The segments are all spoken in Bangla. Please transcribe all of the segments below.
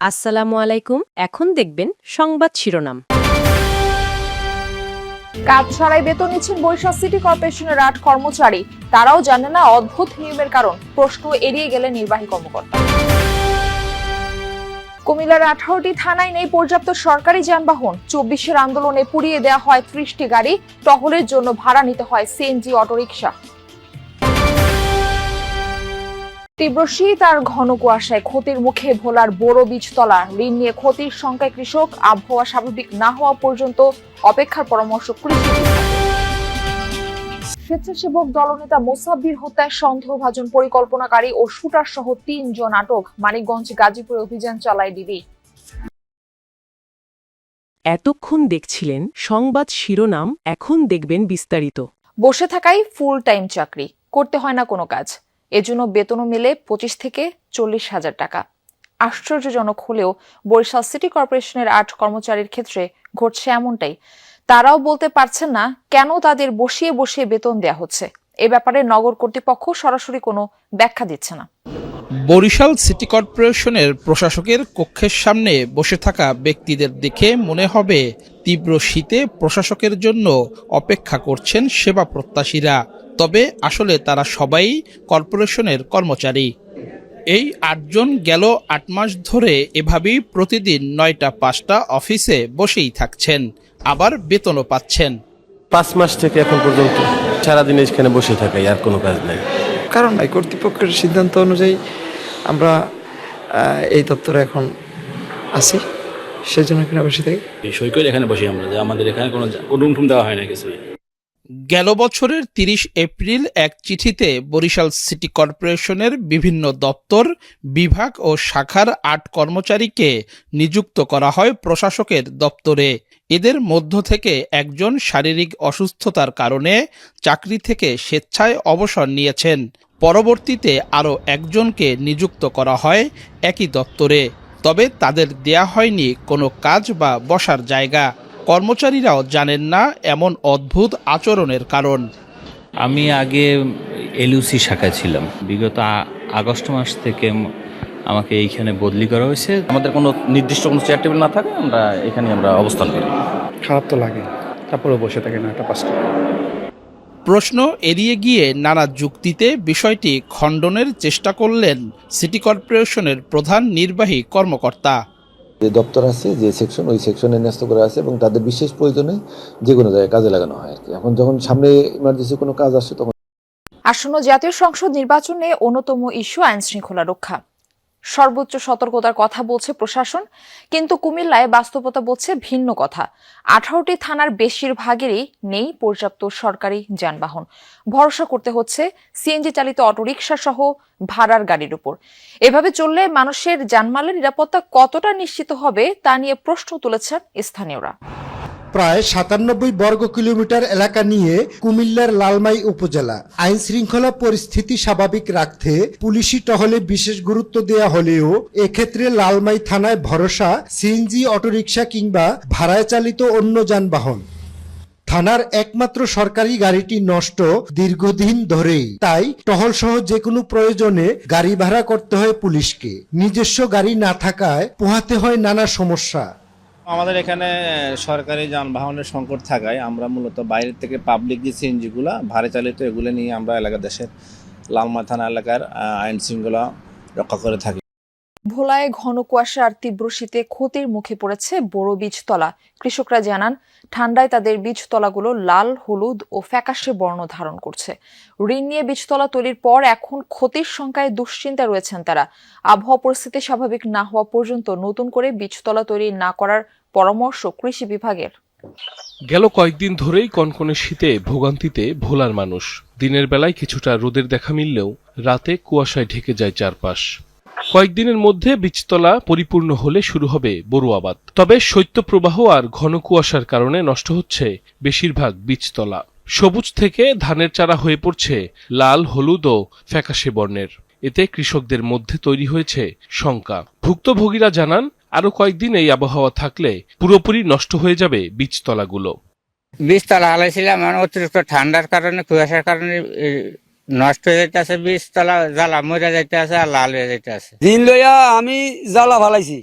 আসসালামু আলাইকুম। এখন দেখবেন সংবাদ শিরোনাম। কাজ ছাড়াই বেতন নিচ্ছেন বরিশাল সিটি কর্পোরেশনের ৮ কর্মচারী। তারাও জানে না অদ্ভুত নিয়মের কারণ। প্রশ্ন এড়িয়ে গেলেন নির্বাহী কর্মকর্তা। কুমিল্লার ১৮টি থানায় নেই পর্যাপ্ত সরকারি যানবাহন। ২৪-এর আন্দোলনে পুড়িয়ে দেওয়া হয় ৩০টি গাড়ি। টহলের জন্য ভাড়া নিতে হয় সিএনজি অটোরিকশা। তীব্র শীত আর ঘন কুয়াশায় ক্ষতির মুখে ভোলার বড় বীজতলা। ঋণ নিয়ে ক্ষতির শঙ্কায় কৃষক। আবহাওয়া স্বাভাবিক না হওয়া পর্যন্ত অপেক্ষার পরামর্শ কৃষি বিভাগের। স্বেচ্ছাসেবক দলনেতা মোসাব্বির হত্যায় সন্দেহভাজন পরিকল্পনাকারী ও শুটার সহ ৩ জন আটক। মানিকগঞ্জ গাজীপুরে অভিযান চালায় ডিবি। এতক্ষণ দেখছিলেন সংবাদ শিরোনাম, এখন দেখবেন বিস্তারিত। বসে থাকাই ফুল টাইম চাকরি, করতে হয় না কোনো কাজ। এজন্য বেতনও মেলে ২৫ থেকে ৪০,০০০ টাকা। আশ্চর্যজনক হলেও বরিশাল সিটি কর্পোরেশনের ৮ কর্মচারীর ক্ষেত্রে ঘটছে এমনটাই। তারাও বলতে পারছেন না কেন তাদের বসিয়ে বসিয়ে বেতন দেয়া হচ্ছে। এ ব্যাপারে নগর কর্তৃপক্ষ সরাসরি কোনো ব্যাখ্যা দিচ্ছে না। বরিশাল সিটি কর্পোরেশনের প্রশাসকের কক্ষের সামনে বসে থাকা ব্যক্তিদের দেখে মনে হবে তীব্র শীতে প্রশাসকের জন্য অপেক্ষা করছেন সেবা প্রত্যাশীরা। তবে আসলে তারা সবাই কর্পোরেশনের কর্মচারী। এই ৮ জন গেল ৮ মাস ধরে এভাবেই প্রতিদিন ৯টা ৫টা অফিসে বসেই থাকছেন, আবার বেতনও পাচ্ছেন। ৫ মাস থেকে এখন পর্যন্ত সারাদিন এখানে বসে থাকাই, আর কোনো কাজ নাই। কারণ নাই, কর্তৃপক্ষের সিদ্ধান্ত অনুযায়ী আমরা এই দপ্তরে এখন আছি, সেই জন্য এখানে বসে থাকি। সৈকত এখানে বসি আমরা, যে আমাদের এখানে কোনো রুম দেওয়া হয় না কিছুই। গেল বছরের ৩০ এপ্রিল এক চিঠিতে বরিশাল সিটি কর্পোরেশনের বিভিন্ন দপ্তর, বিভাগ ও শাখার ৮ কর্মচারীকে নিযুক্ত করা হয় প্রশাসকের দপ্তরে। এদের মধ্য থেকে একজন শারীরিক অসুস্থতার কারণে চাকরি থেকে স্বেচ্ছায় অবসর নিয়েছেন। পরবর্তীতে আরও একজনকে নিযুক্ত করা হয় একই দপ্তরে। তবে তাদের দেয়া হয়নি কোনো কাজ বা বসার জায়গা। কর্মচারীরাও জানেন না এমন অদ্ভুত আচরণের কারণ। আমি আগে এলইউসি শাখায় ছিলাম। বিগত আগস্ট মাস থেকে আমাকে এইখানে বদলি করা হয়েছে। আমাদের কোনো নির্দিষ্ট কোনো চেয়ার টেবিল না থাকে, আমরা এখানে অবস্থান করি। খারাপ তো লাগে, তারপরে বসে থাকে না একটা ৫টা। প্রশ্ন এড়িয়ে গিয়ে নানা যুক্তিতে বিষয়টি খণ্ডনের চেষ্টা করলেন সিটি কর্পোরেশনের প্রধান নির্বাহী কর্মকর্তা। যে দপ্তর আছে, যে সেকশন, ওই সেকশনে ন্যস্ত করা আছে এবং তাদের বিশেষ প্রয়োজনে যে কোনো জায়গায় কাজে লাগানো হয় আর কি। এখন যখন সামনে ইমার্জেন্সি কোনো কাজ আসে তখন। আসন্ন জাতীয় সংসদ নির্বাচনে অন্যতম ইস্যু আইন শৃঙ্খলা রক্ষা। সর্বোচ্চ সতর্কতার কথা বলছে প্রশাসন, কিন্তু কুমিল্লায় বাস্তবতা বলছে ভিন্ন কথা। ১৮টি থানার বেশিরভাগেরই নেই পর্যাপ্ত সরকারি যানবাহন। ভরসা করতে হচ্ছে সিএনজি চালিত অটোরিকশা সহ ভাড়ার গাড়ির উপর। এভাবে চললে মানুষের জানমালের নিরাপত্তা কতটা নিশ্চিত হবে তা নিয়ে প্রশ্ন তুলেছেন স্থানীয়রা। প্রায় ৯৭ বর্গ কিলোমিটার এলাকা নিয়ে কুমিল্লার লালমাই উপজেলা। আইন শৃঙ্খলা পরিস্থিতি স্বাভাবিক রাখতে পুলিশি টহলে বিশেষ গুরুত্ব দেয়া হলেও এক্ষেত্রে লালমাই থানায় ভরসা সিএনজি অটোরিকশা কিংবা ভাড়ায় চালিত অন্য যানবাহন। থানার একমাত্র সরকারি গাড়িটি নষ্ট দীর্ঘদিন ধরেই, তাই টহল সহ যে কোনো প্রয়োজনে গাড়ি ভাড়া করতে হয় পুলিশকে। নিজস্ব গাড়ি না থাকায় পোহাতে হয় নানা সমস্যা। আমাদের এখানে সরকারি যানবাহনের সংকট থাকায় আমরা মূলত বাইরের থেকে পাবলিক যে সিএনজিগুলা ভাড়া চালিত, এগুলো নিয়ে আমরা দেশের লালমাই থানা এলাকার আইন শৃঙ্খলা রক্ষা করে থাকি। ভোলায় ঘন কুয়াশা আর তীব্র শীতে ক্ষতির মুখে পড়েছে বড় বীজতলা। কৃষকরা জানান ঠান্ডায় তাদের বীজতলাগুলো লাল, হলুদ ও ফ্যাকাশে বর্ণ ধারণ করছে। ঋণ নিয়ে বীজতলা তৈরির পর এখন ক্ষতির শঙ্কায় দুশ্চিন্তায় রয়েছেন তারা। আবহাওয়া পরিস্থিতি স্বাভাবিক না হওয়া পর্যন্ত নতুন করে বীজতলা তৈরি না করার পরামর্শ কৃষি বিভাগের। গেল কয়েকদিন ধরেই কনকনে শীতে ভোগান্তিতে ভোলার মানুষ। দিনের বেলায় কিছুটা রোদের দেখা মিললেও রাতে কুয়াশায় ঢেকে যায় চারপাশ। কয়েকদিনের মধ্যে বীজতলা পরিপূর্ণ হলে শুরু হবে বোরো আবাদ। তবে শৈত্যপ্রবাহ আর ঘন কুয়াশার কারণে নষ্ট হচ্ছে বেশিরভাগ বীজতলা। সবুজ থেকে ধানের চারা হয়ে পড়ছে লাল, হলুদ ও ফ্যাকাশে বর্ণের। এতে কৃষকদের মধ্যে তৈরি হয়েছে শঙ্কা। ভুক্তভোগীরা জানান আরো কয়েকদিন এই আবহাওয়া থাকলে পুরোপুরি নষ্ট হয়ে যাবে বীজতলাগুলো। বীজতলা হালাইছিলাম, অতিরিক্ত ঠান্ডার কারণে, কুয়াশার কারণে নষ্ট হয়ে যাইতেছে। বীজতলা জ্বালা মরে যাইতে আছে আর লাল হয়ে যাইতে আছে। দিন লইয়া আমি জ্বালা ফালাইছি,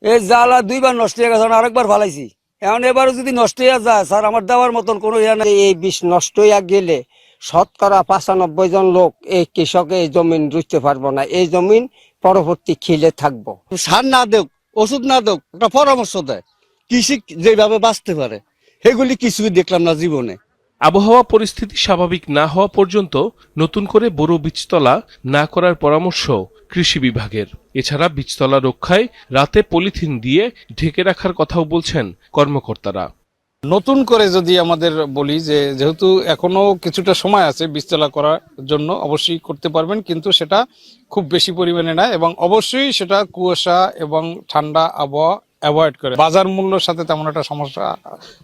এই জাল আর 2 বার নষ্ট হয়ে গেছে, আরেকবার ফালাইছি। এখন এবারও যদি নষ্ট হয়ে যায় স্যার, আমার দেওয়ার মতন কোনো ইয়া নাই। এই বিষ নষ্ট হয়ে গেলে শতকরা 95 জন লোক এই কৃষকে এই জমিন রুচতে পারবো না। এই জমিন পরবর্তী খিলে থাকবো। সার না দেখ, ওষুধ না দেখ, একটা পরামর্শ দেয় কৃষি যেভাবে বাঁচতে পারে, সেগুলি কিছুই দেখলাম না জীবনে। আবহাওয়া পরিস্থিতি স্বাভাবিক না হওয়া পর্যন্ত নতুন করে বোরো বীজতলা না করার পরামর্শ কৃষি বিভাগের। এছাড়া বীজতলা রক্ষায় রাতে পলিথিন দিয়ে ঢেকে রাখার কথাও বলছেন কর্মকর্তারা। নতুন করে যদি আমাদের বলি যে যেহেতু এখনো কিছুটা সময় আছে বীজতলা করার জন্য, অবশ্যই করতে পারবেন, কিন্তু সেটা খুব বেশি পরিমাণে না, এবং অবশ্যই সেটা কুয়াশা এবং ঠান্ডা আবহাওয়া অ্যাভয়েড করে। বাজার মূল্যের সাথে তেমন একটা সমস্যা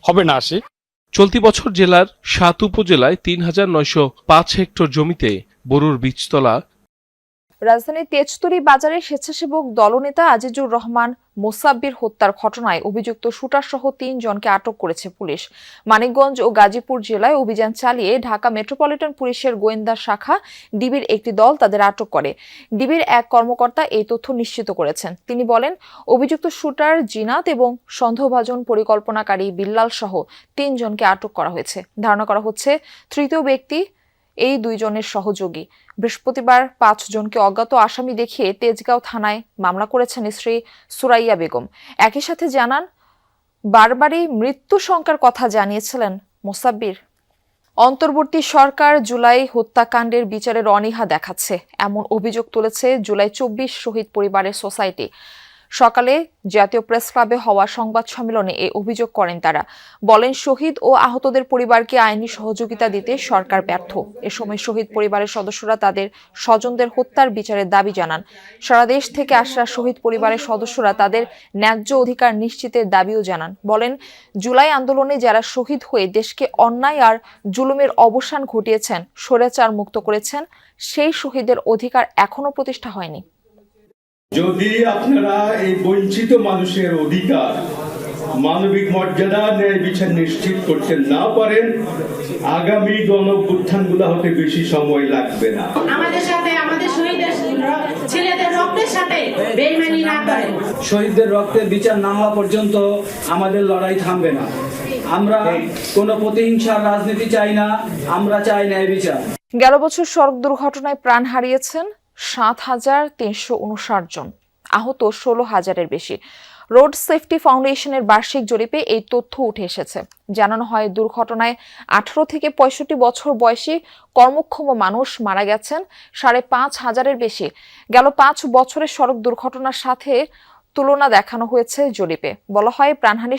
হবে না। চলতি বছর জেলার 7 উপজেলায় ৩,৯০৫ হেক্টর জমিতে বোরোর বীজতলা। রাজধানীর তেজতুরী বাজারে স্বেচ্ছাসেবক দলনেতা আজিজুর রহমান মোসাব্বির হত্যার ঘটনায় অভিযুক্ত শুটার সহ 3 জনকে আটক করেছে পুলিশ। মানিকগঞ্জ ও গাজীপুর জেলায় অভিযান চালিয়ে ঢাকা মেট্রোপলিটন পুলিশের গোয়েন্দা শাখা ডিবির একটি দল তাদের আটক করে। ডিবির এক কর্মকর্তা এই তথ্য নিশ্চিত করেছেন। তিনি বলেন, অভিযুক্ত শুটার জিনাত এবং সন্দেহভাজন পরিকল্পনাকারী বিল্লাল সহ 3 জনকে আটক করা হয়েছে। ধারণা করা হচ্ছে তৃতীয় ব্যক্তি এই 2 জনের সহযোগী। বৃহস্পতিবার 5 জনকে অজ্ঞাত আসামি দেখিয়ে তেজগাঁও থানায় মামলা করেছেন স্ত্রী সুরাইয়া বেগম। একই সাথে জানান, বারবারই মৃত্যু শঙ্কার কথা জানিয়েছিলেন মোসাব্বির। অন্তর্বর্তী সরকার জুলাই হত্যাকাণ্ডের বিচারের অনীহা দেখাচ্ছে, এমন অভিযোগ তুলেছে জুলাই 24 শহীদ পরিবারের সোসাইটি। সকালে জাতীয় প্রেস ক্লাবে হওয়া সংবাদ সম্মেলনে এই অভিযোগ করেন তারা। বলেন, শহীদ ও আহতদের পরিবারকে আইনি সহযোগিতা দিতে সরকার ব্যর্থ। এ সময় শহীদ পরিবারের সদস্যরা তাদের স্বজনদের হত্যার বিচারের দাবি জানান। সারা দেশ থেকে আসা শহীদ পরিবারের সদস্যরা তাদের ন্যায্য অধিকার নিশ্চিতের দাবিও জানান। বলেন, জুলাই আন্দোলনে যারা শহীদ হয়ে দেশকে অন্যায় আর জুলুমের অবসান ঘটিয়েছেন, স্বৈরাচার মুক্ত করেছেন, সেই শহীদের অধিকার এখনো প্রতিষ্ঠা হয়নি। যদি আপনারা এই বঞ্চিত মানুষের অধিকার, মানবিক মর্যাদা, ন্যায় বিচার নিশ্চিত করতে না পারেন, আগামী গণঅভ্যুত্থানগুলো হতে বেশি সময় লাগবে না। আমাদের সাথে, আমাদের শহীদের ছেলেদের রক্তের সাথে বেইমানি না করেন। শহীদদের রক্তের বিচার না হওয়া পর্যন্ত আমাদের লড়াই থামবে না। আমরা কোনো প্রতিহিংসার রাজনীতি চাই না, আমরা চাই ন্যায় বিচার। গেল বছর সড়ক দুর্ঘটনায় প্রাণ হারিয়েছেন 7,359 জন, আহত 16,000-এর বেশি। রোড সেফটি ফাউন্ডেশনের বার্ষিক জরিপে এই তথ্য উঠে এসেছে। জানানো হয়, দুর্ঘটনায় 18 থেকে 65 বছর বয়সী কর্মক্ষম মানুষ মারা গেছেন 5,500-এর বেশি। গেল 5 বছরের সড়ক দুর্ঘটনার সাথে তুলনা দেখানো হয়েছে জরিপে। বলা হয়, প্রাণহানি